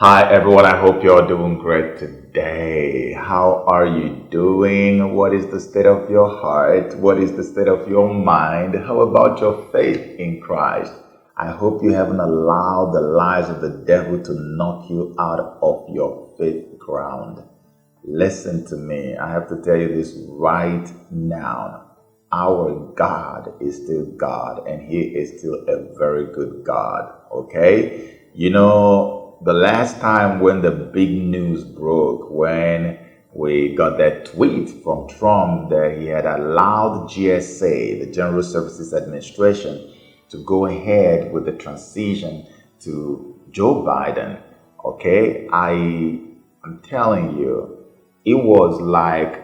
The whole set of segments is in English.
Hi everyone, I hope you're doing great today. How are you doing? What is the state of your heart? What is the state of your mind? How about your faith in Christ? I hope you haven't allowed the lies of the devil to knock you out of your faith ground. Listen to me. I have to tell you this right now. Our God is still God, and He is still a very good God. Okay? The last time when the big news broke, when we got that tweet from Trump that he had allowed GSA, the General Services Administration, to go ahead with the transition to Joe Biden, okay? I'm telling you, it was like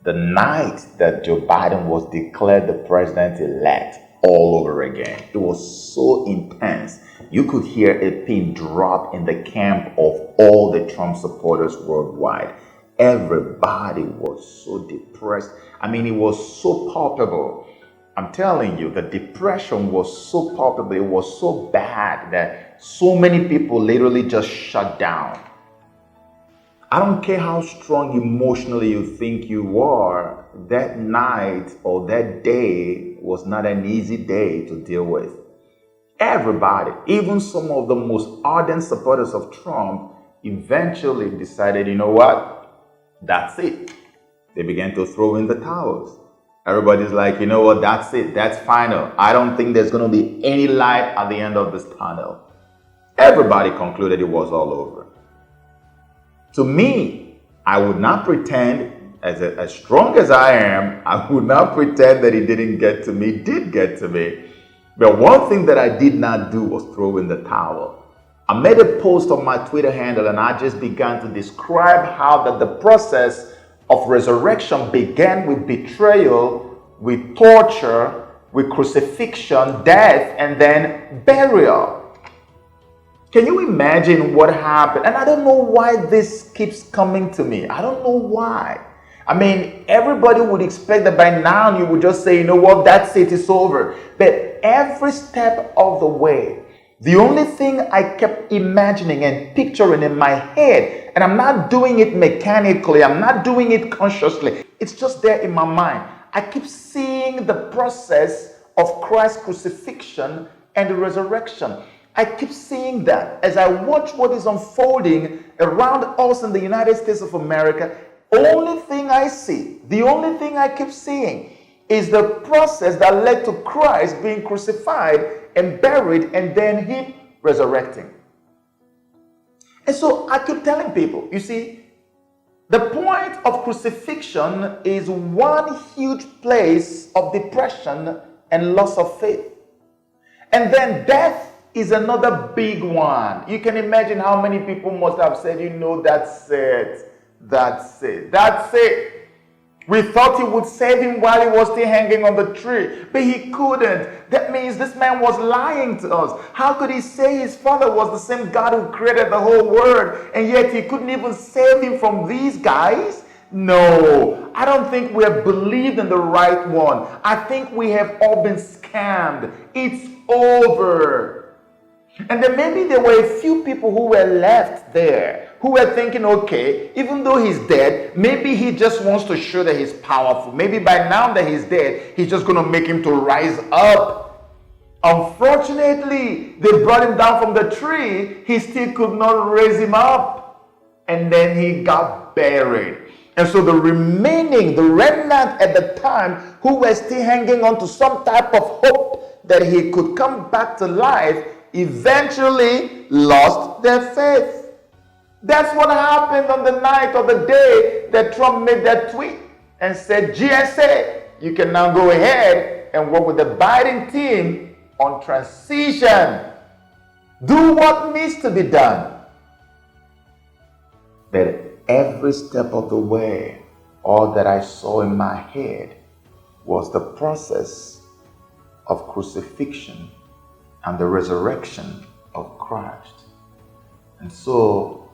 the night that Joe Biden was declared the president-elect all over again. It was so intense. You could hear a pin drop in the camp of all the Trump supporters worldwide. Everybody was so depressed. I mean, it was so palpable. I'm telling you, the depression was so palpable. It was so bad that so many people literally just shut down. I don't care how strong emotionally you think you are, that night or that day was not an easy day to deal with. Everybody, even some of the most ardent supporters of Trump, eventually decided, you know what? That's it. They began to throw in the towels. Everybody's like, you know what? That's it. That's final. I don't think there's going to be any light at the end of this tunnel. Everybody concluded it was all over. To me, I would not pretend, as strong as I am, I would not pretend that it didn't get to me. It did get to me. But one thing that I did not do was throw in the towel. I made a post on my Twitter handle and I just began to describe how that the process of resurrection began with betrayal, with torture, with crucifixion, death, and then burial. Can you imagine what happened? And I don't know why this keeps coming to me. I don't know why. I mean, everybody would expect that by now you would just say, you know what, that's it, it's over. But every step of the way, the only thing I kept imagining and picturing in my head, and I'm not doing it mechanically, I'm not doing it consciously, it's just there in my mind. I keep seeing the process of Christ's crucifixion and the resurrection. I keep seeing that as I watch what is unfolding around us in the United States of America. Only thing I see, the only thing I keep seeing is the process that led to Christ being crucified and buried and then Him resurrecting. And so I keep telling people, you see, the point of crucifixion is one huge place of depression and loss of faith. And then death is another big one. You can imagine how many people must have said, you know, that's it. That's it. That's it. We thought He would save him while he was still hanging on the tree, but He couldn't. That means this man was lying to us. How could he say his Father was the same God who created the whole world, and yet He couldn't even save him from these guys? No, I don't think we have believed in the right one. I think we have all been scammed. It's over. And then maybe there were a few people who were left there, who were thinking, okay, even though He's dead, maybe He just wants to show that He's powerful. Maybe by now that He's dead, He's just going to make him to rise up. Unfortunately, they brought him down from the tree. He still could not raise him up. And then He got buried. And so the remnant at the time who were still hanging on to some type of hope that He could come back to life, eventually lost their faith. That's what happened on the night or the day that Trump made that tweet and said, GSA, you can now go ahead and work with the Biden team on transition. Do what needs to be done. But every step of the way, all that I saw in my head was the process of crucifixion and the resurrection of Christ. And so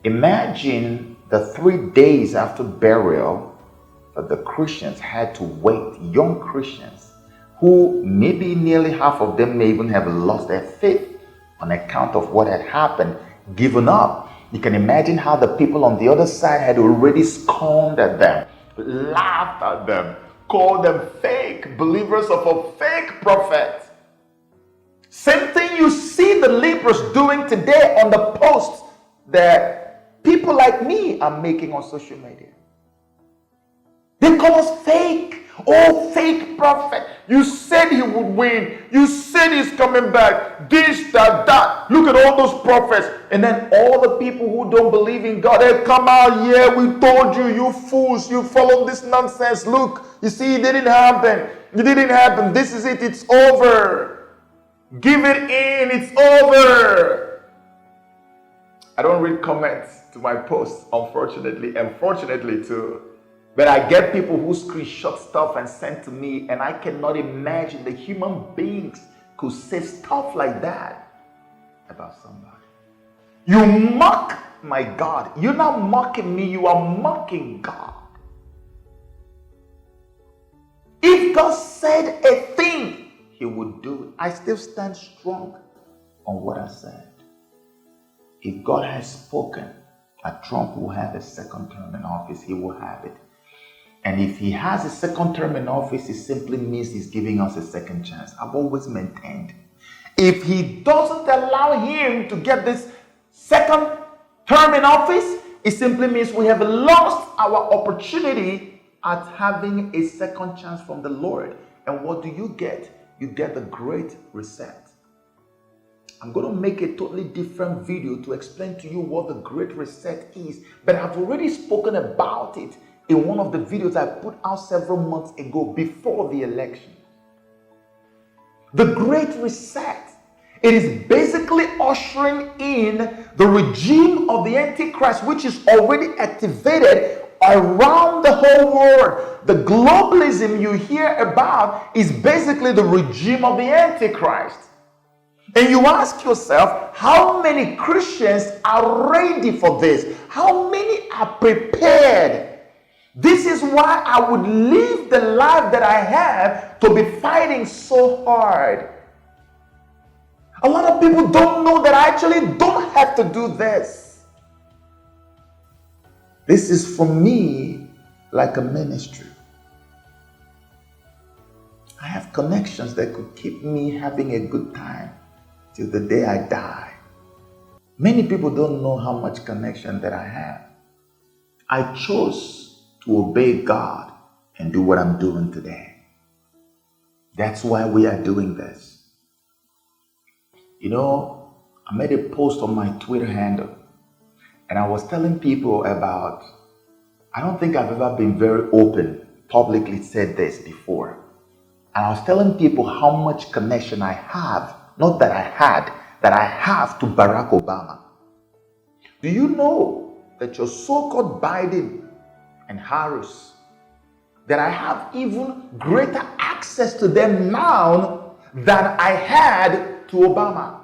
imagine the 3 days after burial that the Christians had to wait, young Christians, who maybe nearly half of them may even have lost their faith on account of what had happened given up. You can imagine how the people on the other side had already scorned at them, laughed at them, called them fake believers of a fake prophet. Same thing you see the liberals doing today on the posts that people like me are making on social media. They call us fake. Oh, fake prophet. You said he would win. You said he's coming back. This, that. Look at all those prophets. And then all the people who don't believe in God, they come out here. We told you, you fools. You followed this nonsense. Look, you see, it didn't happen. It didn't happen. This is it. It's over. Give it in. It's over. I don't read comments to my posts, unfortunately, and fortunately too. But I get people who screenshot stuff and send to me, and I cannot imagine the human beings could say stuff like that about somebody. You mock my God. You're not mocking me, you are mocking God. If God said a thing, he would do it. I still stand strong on what I said. If God has spoken that Trump will have a second term in office, he will have it. And if he has a second term in office, it simply means he's giving us a second chance. I've always maintained. If he doesn't allow him to get this second term in office, it simply means we have lost our opportunity at having a second chance from the Lord. And what do you get? You get the great reset. I'm going to make a totally different video to explain to you what the great reset is. But I've already spoken about it in one of the videos I put out several months ago before the election. The Great Reset. It is basically ushering in the regime of the Antichrist, which is already activated around the whole world. The globalism you hear about is basically the regime of the Antichrist. And you ask yourself, how many Christians are ready for this? How many are prepared? This is why I would live the life that I have to be fighting so hard. A lot of people don't know that I actually don't have to do this. This is for me like a ministry. I have connections that could keep me having a good time till the day I die. Many people don't know how much connection that I have. I chose to obey God and do what I'm doing today. That's why we are doing this. You know, I made a post on my Twitter handle and I was telling people about, I don't think I've ever been very open, publicly said this before. And I was telling people how much connection I have, not that I had, that I have to Barack Obama. Do you know that your so-called Biden and Harris, that I have even greater access to them now than I had to Obama?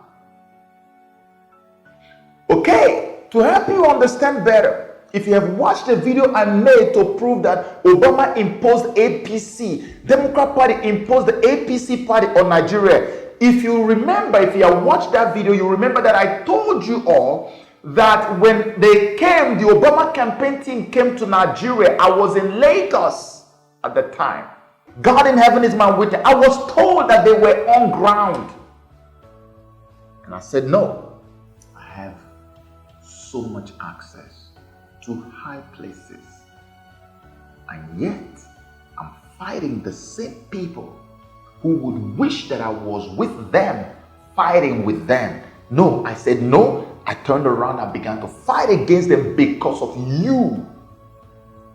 Okay, to help you understand better, if you have watched the video I made to prove that Obama imposed APC, Democrat Party imposed the APC party on Nigeria, if you remember, if you have watched that video, you remember that I told you all that when they came, the Obama campaign team came to Nigeria. I was in Lagos at the time. God in heaven is my witness. I was told that they were on ground. And I said, no, I have so much access to high places. And yet, I'm fighting the same people who would wish that I was with them, fighting with them. No, I said no. I turned around and began to fight against them because of you.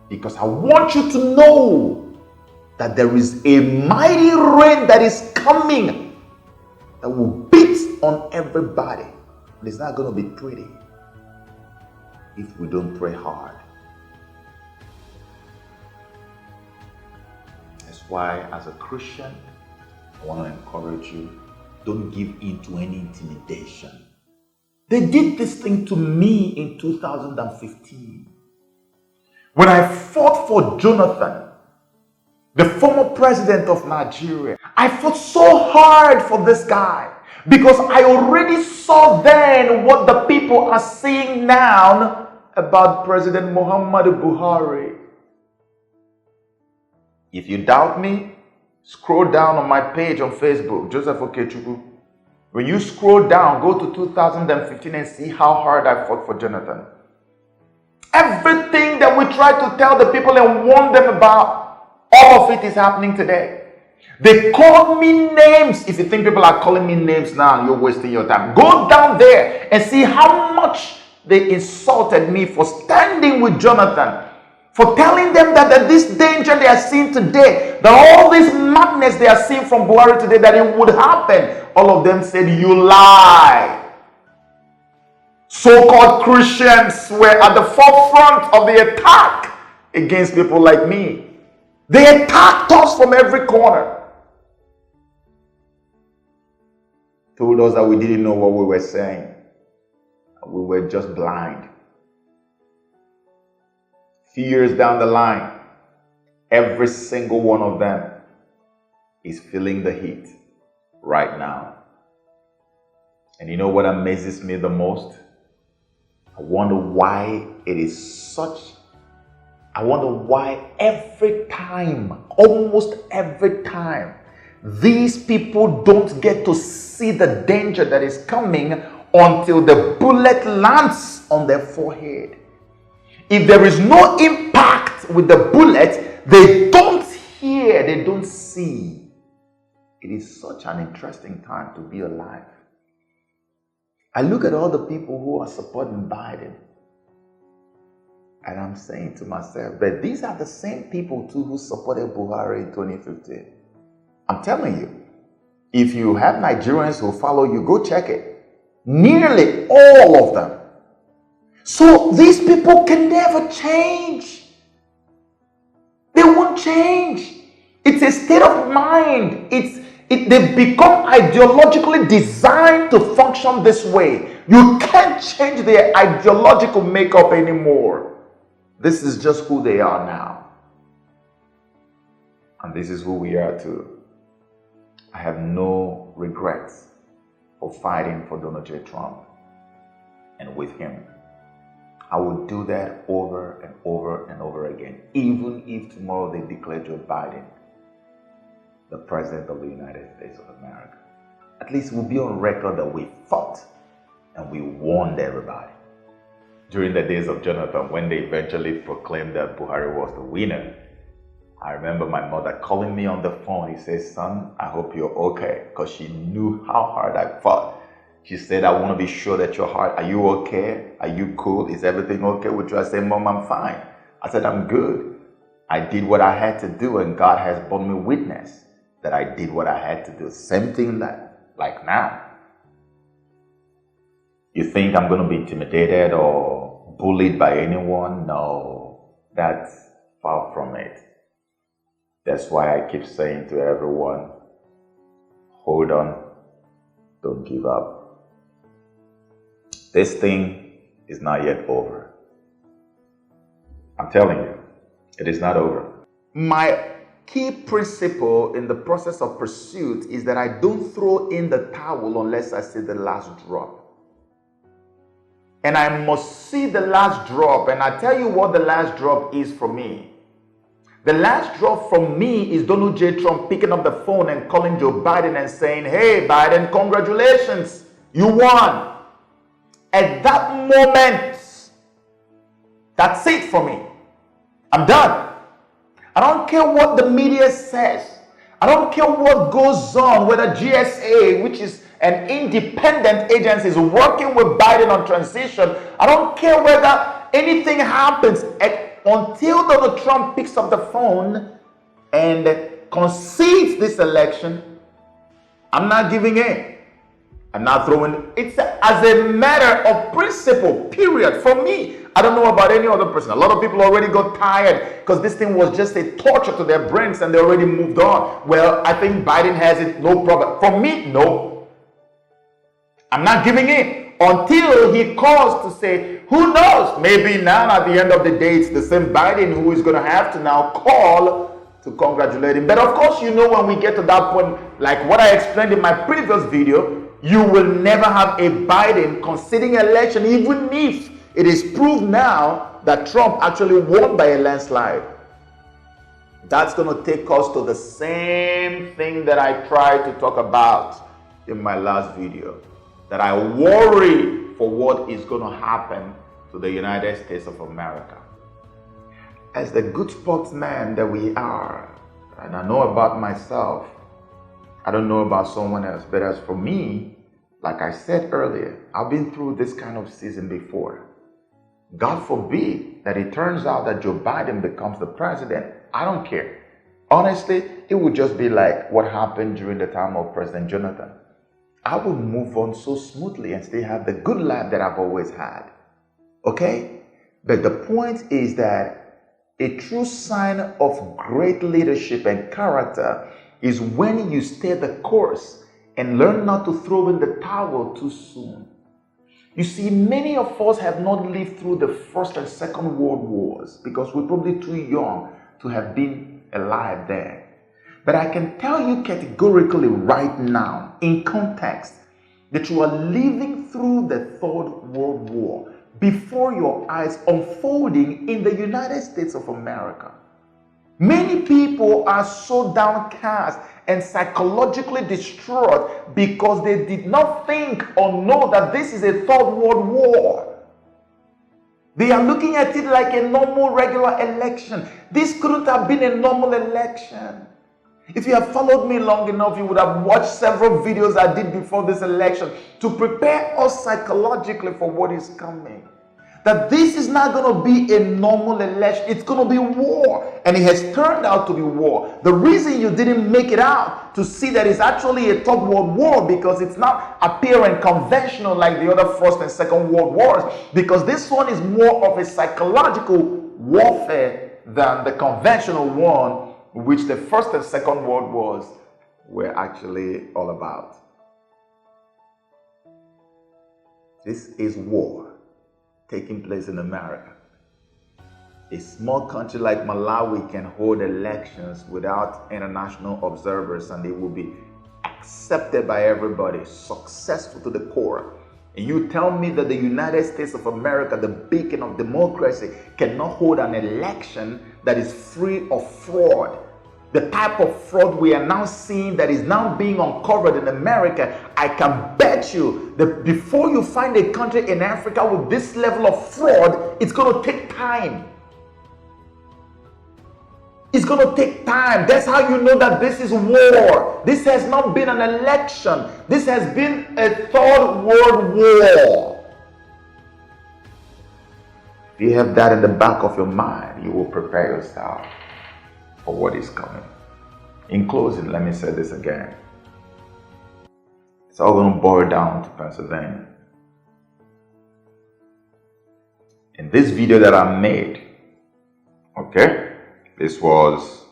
Because I want you to know that there is a mighty rain that is coming that will beat on everybody. And it's not going to be pretty if we don't pray hard. That's why, as a Christian, I want to encourage you, don't give in to any intimidation. They did this thing to me in 2015. When I fought for Jonathan, the former president of Nigeria, I fought so hard for this guy because I already saw then what the people people are saying now about President Muhammadu Buhari. If you doubt me, scroll down on my page on Facebook, Joseph Okechukwu. When you scroll down, go to 2015 and see how hard I fought for Jonathan. Everything that we try to tell the people and warn them about, all of it is happening today. They call me names. If you think people are calling me names now, you're wasting your time. Go down there and see how much they insulted me for standing with Jonathan, for telling them that this danger they are seeing today, that all this madness they are seeing from Buhari today, that it would happen. All of them said, you lie. So-called Christians were at the forefront of the attack against people like me. They attacked us from every corner. Told us that we didn't know what we were saying. We were just blind. Few years down the line, every single one of them is feeling the heat right now. And you know what amazes me the most? I wonder why it is such. I wonder why every time, almost every time, these people don't get to see the danger that is coming until the bullet lands on their forehead. If there is no impact with the bullet, they don't hear, they don't see. It is such an interesting time to be alive. I look at all the people who are supporting Biden, and I'm saying to myself, but these are the same people too who supported Buhari in 2015. I'm telling you, if you have Nigerians who follow you, go check it. Nearly all of them. So these people can never change. They won't change. It's a state of mind. They've become ideologically designed to function this way. You can't change their ideological makeup anymore. This is just who they are now. And this is who we are too. I have no regrets for fighting for Donald J. Trump and with him. I would do that over and over and over again, even if tomorrow they declare Joe Biden the President of the United States of America. At least we'll be on record that we fought and we warned everybody. During the days of Jonathan, when they eventually proclaimed that Buhari was the winner, I remember my mother calling me on the phone. He says, son, I hope you're okay, because she knew how hard I fought. She said, I want to be sure that you're hard. Are you okay? Are you cool? Is everything okay with you? I said, Mom, I'm fine. I said, I'm good. I did what I had to do, and God has borne me witness that I did what I had to do. Same thing like now. You think I'm going to be intimidated or bullied by anyone? No, that's far from it. That's why I keep saying to everyone, hold on, don't give up. This thing is not yet over. I'm telling you, it is not over. My key principle in the process of pursuit is that I don't throw in the towel unless I see the last drop. And I must see the last drop. And I tell you what the last drop is for me. The last drop for me is Donald J. Trump picking up the phone and calling Joe Biden and saying, hey, Biden, congratulations, you won. At that moment, that's it for me. I'm done. I don't care what the media says. I don't care what goes on, whether GSA, which is an independent agency, is working with Biden on transition. I don't care whether anything happens until Donald Trump picks up the phone and concedes this election. I'm not giving in. I'm not throwing. It's as a matter of principle, period. For me, I don't know about any other person. A lot of people already got tired because this thing was just a torture to their brains and they already moved on. Well, I think Biden has it, no problem. For me, no. I'm not giving in until he calls to say, who knows? Maybe now at the end of the day, it's the same Biden who is going to have to now call to congratulate him. But of course, you know, when we get to that point, like what I explained in my previous video, You will never have a Biden conceding election, even if it is proved now that Trump actually won by a landslide. That's going to take us to the same thing that I tried to talk about in my last video. That I worry for what is going to happen to the United States of America. As the good sportsman that we are, and I know about myself, I don't know about someone else, but as for me, like I said earlier, I've been through this kind of season before. God forbid that it turns out that Joe Biden becomes the president. I don't care. Honestly, it would just be like what happened during the time of President Jonathan. I would move on so smoothly and still have the good life that I've always had. Okay? But the point is that a true sign of great leadership and character is when you stay the course and learn not to throw in the towel too soon. You see, many of us have not lived through the First and Second World Wars because we're probably too young to have been alive then. But I can tell you categorically right now, in context, that you are living through the Third World War before your eyes unfolding in the United States of America. Many people are so downcast and psychologically distraught because they did not think or know that this is a Third World War. They are looking at it like a normal, regular election. This couldn't have been a normal election. If you have followed me long enough, you would have watched several videos I did before this election to prepare us psychologically for what is coming. That this is not going to be a normal election. It's going to be war. And it has turned out to be war. The reason you didn't make it out to see that it's actually a Third World War because it's not appearing conventional like the other First and Second World Wars. Because this one is more of a psychological warfare than the conventional one, which the First and Second World Wars were actually all about. This is war taking place in America. A small country like Malawi can hold elections without international observers and they will be accepted by everybody, successful to the core. And you tell me that the United States of America, the beacon of democracy, cannot hold an election that is free of fraud. The type of fraud we are now seeing that is now being uncovered in America, I can bet you that before you find a country in Africa with this level of fraud, it's going to take time. It's going to take time. That's how you know that this is war. This has not been an election. This has been a Third World War. If you have that in the back of your mind, you will prepare yourself for what is coming. In closing, let me say this again. It's all going to boil down to Pennsylvania. In this video that I made, okay, this was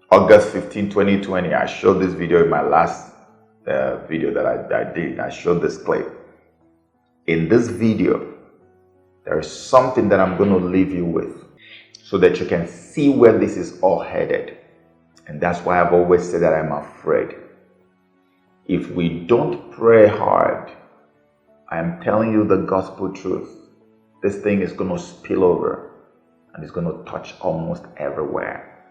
August 15, 2020. I showed this video in my last video that I did. I showed this clip. In this video, there is something that I'm going to leave you with so that you can see where this is all headed. And that's why I've always said that I'm afraid. If we don't pray hard, I am telling you the gospel truth. This thing is going to spill over and it's going to touch almost everywhere.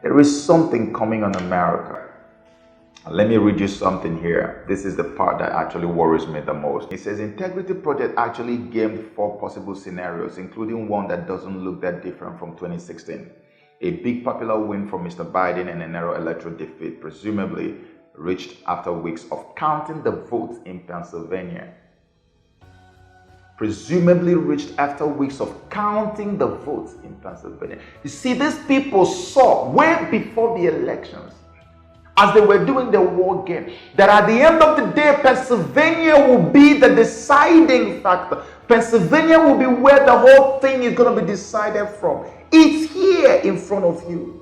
There is something coming on America. Let me read you something here. This is the part that actually worries me the most. It says Integrity Project actually gamed 4 possible scenarios, including one that doesn't look that different from 2016. A big popular win for Mr. Biden and a narrow electoral defeat, presumably reached after weeks of counting the votes in Pennsylvania. Presumably reached after weeks of counting the votes in Pennsylvania. You see, these people saw way before the elections, as they were doing the war game, that at the end of the day, Pennsylvania will be the deciding factor. Pennsylvania will be where the whole thing is going to be decided from. It's here in front of you.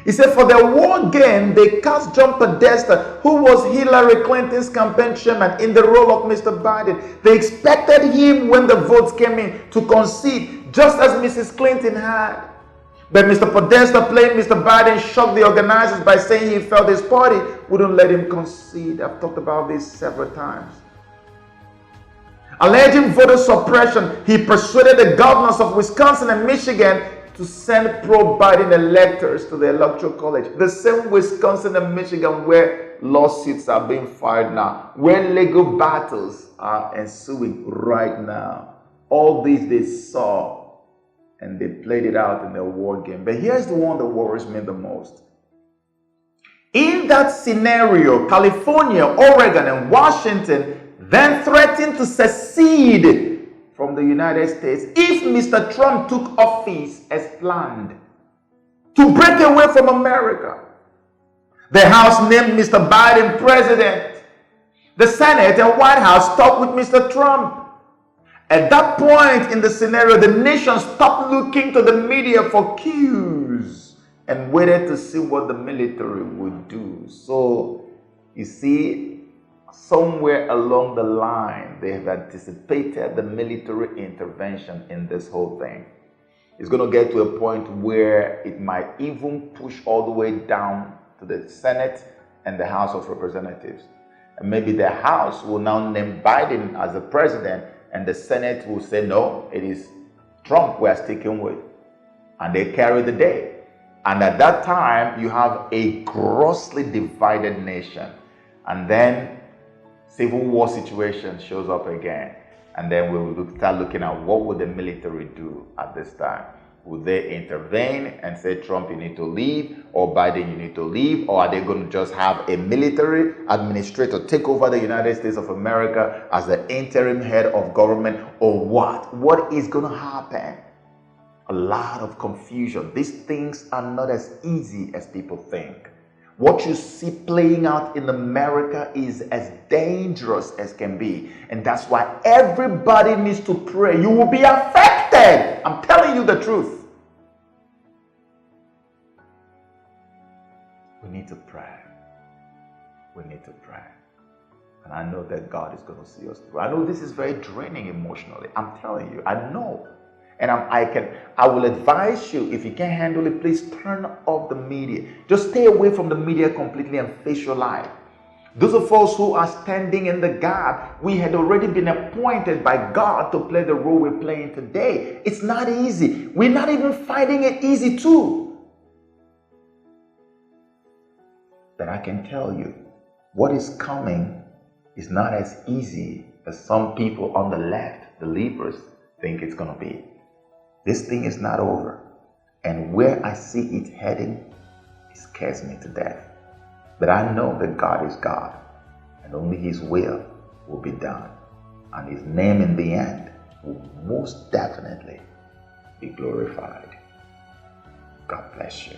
He said, for the war game, they cast John Podesta, who was Hillary Clinton's campaign chairman, in the role of Mr. Biden. They expected him, when the votes came in, to concede, just as Mrs. Clinton had. But Mr. Podesta playing Mr. Biden shocked the organizers by saying he felt his party wouldn't let him concede. I've talked about this several times. Alleging voter suppression, he persuaded the governors of Wisconsin and Michigan to send pro-Biden electors to the Electoral College. The same Wisconsin and Michigan where lawsuits are being filed now, where legal battles are ensuing right now. All these they saw and they played it out in their war game. But here's the one that worries me the most. In that scenario, California, Oregon, and Washington then threatened to secede from the United States if Mr. Trump took office as planned, to break away from America. The House named Mr. Biden president. The Senate and White House talked with Mr. Trump. At that point in the scenario, the nation stopped looking to the media for cues and waited to see what the military would do. So, you see, somewhere along the line, they have anticipated the military intervention in this whole thing. It's going to get to a point where it might even push all the way down to the Senate and the House of Representatives. And maybe the House will now name Biden as the president, and the Senate will say, no, it is Trump we are sticking with. And they carry the day. And at that time, you have a grossly divided nation. And then civil war situation shows up again. And then we will start looking at what would the military do at this time. Would they intervene and say, Trump, you need to leave, or Biden, you need to leave, or are they going to just have a military administrator take over the United States of America as the interim head of government, or what? What is going to happen? A lot of confusion. These things are not as easy as people think. What you see playing out in America is as dangerous as can be. And that's why everybody needs to pray. You will be affected. I'm telling you the truth. We need to pray. We need to pray. And I know that God is going to see us through. I know this is very draining emotionally. I'm telling you, I know. And I will advise you, if you can't handle it, please turn off the media. Just stay away from the media completely and face your life. Those of us who are standing in the gap, we had already been appointed by God to play the role we're playing today. It's not easy. We're not even finding it easy too. But I can tell you, what is coming is not as easy as some people on the left, the leaders, think it's going to be. This thing is not over. And where I see it heading, it scares me to death. But I know that God is God, and only His will be done. And His name in the end will most definitely be glorified. God bless you.